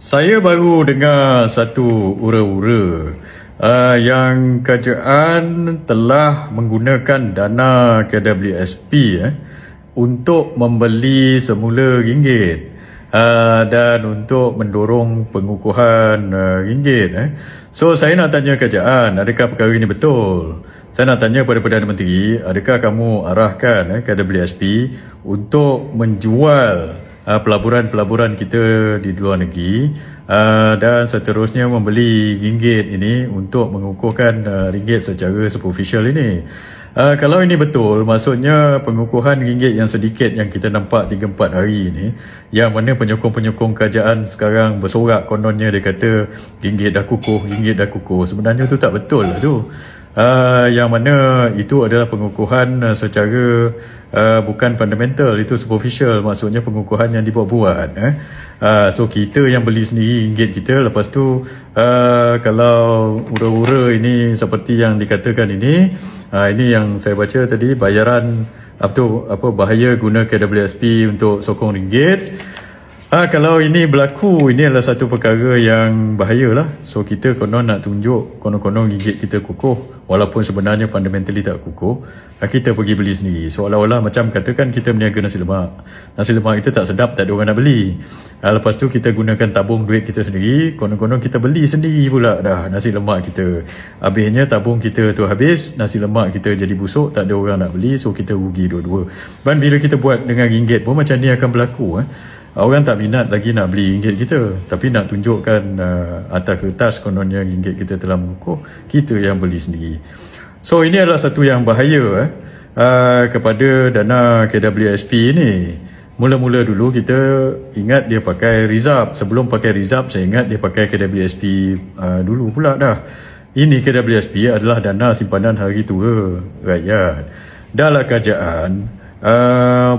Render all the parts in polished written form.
Saya baru dengar satu ura-ura yang kerajaan telah menggunakan dana KWSP untuk membeli semula ringgit dan untuk mendorong pengukuhan ringgit. So saya nak tanya kerajaan, adakah perkara ini betul? Saya nak tanya kepada Perdana Menteri, adakah kamu arahkan KWSP untuk menjual pelaburan-pelaburan kita di luar negeri dan seterusnya membeli ringgit ini untuk mengukuhkan ringgit secara superficial ini. Kalau ini betul, maksudnya pengukuhan ringgit yang sedikit yang kita nampak 3-4 hari ini, yang mana penyokong-penyokong kerajaan sekarang bersorak kononnya dia kata ringgit dah kukuh. Sebenarnya tu tak betul lah tu. Yang mana itu adalah pengukuhan secara bukan fundamental, itu superficial, maksudnya pengukuhan yang dibuat-buat. So kita yang beli sendiri ringgit kita, lepas tu kalau ura-ura ini seperti yang dikatakan ini yang saya baca tadi, bayaran bahaya guna KWSP untuk sokong ringgit. Kalau ini berlaku, ini adalah satu perkara yang bahayalah. So kita konon nak tunjuk konon-konon ringgit kita kukuh, walaupun sebenarnya fundamentally tak kukuh. Kita pergi beli sendiri, seolah-olah macam katakan kita berniaga nasi lemak. Nasi lemak kita tak sedap, tak ada orang nak beli. Lepas tu kita gunakan tabung duit kita sendiri, konon-konon kita beli sendiri pula dah nasi lemak kita. Habisnya tabung kita tu habis, nasi lemak kita jadi busuk, tak ada orang nak beli, so kita rugi dua-dua. Dan bila kita buat dengan ringgit pun macam ni akan berlaku. Orang tak minat lagi nak beli ringgit kita, tapi nak tunjukkan atas kertas kononnya ringgit kita telah mengukuh, kita yang beli sendiri. So ini adalah satu yang bahaya kepada dana KWSP ini. Mula-mula dulu kita ingat dia pakai Rizab. Sebelum pakai Rizab, saya ingat dia pakai KWSP dulu pula dah. Ini KWSP adalah dana simpanan hari tua rakyat. Dalam kerajaan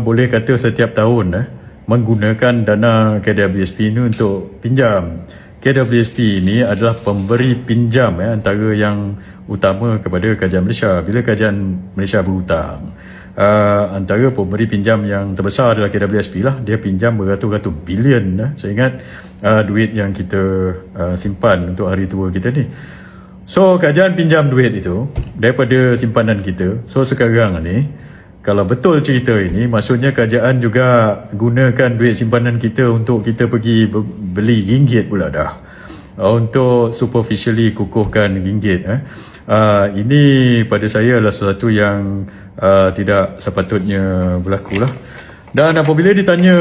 boleh kata setiap tahun menggunakan dana KWSP ini untuk pinjam. KWSP ini adalah pemberi pinjam antara yang utama kepada kerajaan Malaysia. Bila kerajaan Malaysia berhutang, antara pemberi pinjam yang terbesar adalah KWSP lah. Dia pinjam beratus-ratus bilion. Saya ingat duit yang kita simpan untuk hari tua kita ni. So kerajaan pinjam duit itu daripada simpanan kita. So sekarang ni, kalau betul cerita ini, maksudnya kerajaan juga gunakan duit simpanan kita untuk kita pergi beli ringgit pula dah. Untuk superficially kukuhkan ringgit. Ini pada saya adalah sesuatu yang tidak sepatutnya berlaku lah. Dan apabila ditanya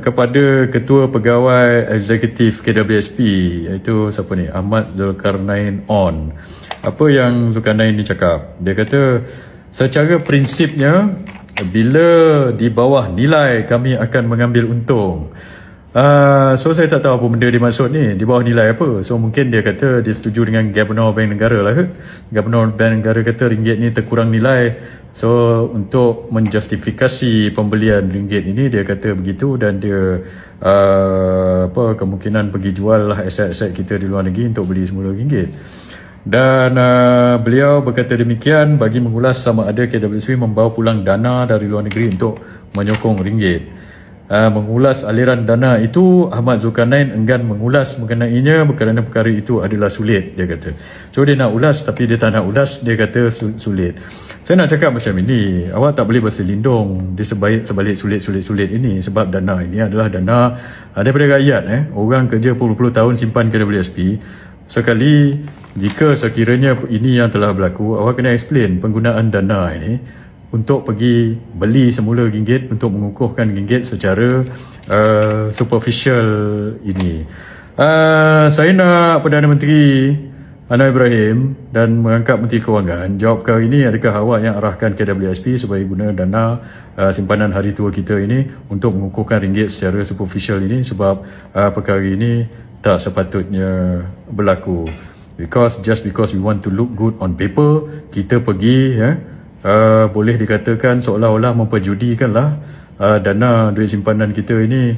kepada Ketua Pegawai Eksekutif KWSP, iaitu siapa ni? Ahmad Zulkarnain On. Apa yang Zulkarnain ni cakap? Dia kata, secara prinsipnya, bila di bawah nilai kami akan mengambil untung. So saya tak tahu apa benda dia maksud ni, di bawah nilai apa. So mungkin dia kata dia setuju dengan Gubernur Bank Negara lah ke. Gubernur Bank Negara kata ringgit ni terkurang nilai. So untuk menjustifikasi pembelian ringgit ini, dia kata begitu, dan dia kemungkinan pergi jual lah aset-aset kita di luar negeri untuk beli semula ringgit. Dan beliau berkata demikian bagi mengulas sama ada KWSP membawa pulang dana dari luar negeri untuk menyokong ringgit. Mengulas aliran dana itu, Ahmad Zulkarnain enggan mengulas mengenainya kerana perkara itu adalah sulit, dia kata. So dia nak ulas tapi dia tak nak ulas, dia kata sulit. Saya nak cakap macam ini, awak tak boleh berselindung di sebalik sulit ini, sebab dana ini adalah dana daripada rakyat. Orang kerja puluh-puluh tahun simpan KWSP. Sekali, jika sekiranya ini yang telah berlaku, awak kena explain penggunaan dana ini untuk pergi beli semula ringgit untuk mengukuhkan ringgit secara superficial ini. Saya nak Perdana Menteri Anwar Ibrahim dan merangkap Menteri Kewangan jawab perkara ini. Adakah awak yang arahkan KWSP supaya guna dana simpanan hari tua kita ini untuk mengukuhkan ringgit secara superficial ini, sebab perkara ini tak sepatutnya berlaku. Just because we want to look good on paper, kita pergi boleh dikatakan seolah-olah memperjudikanlah dana duit simpanan kita ini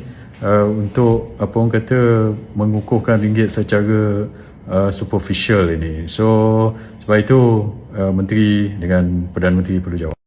untuk apa orang kata mengukuhkan ringgit secara superficial ini. So sebab itu Menteri dengan Perdana Menteri perlu jawab.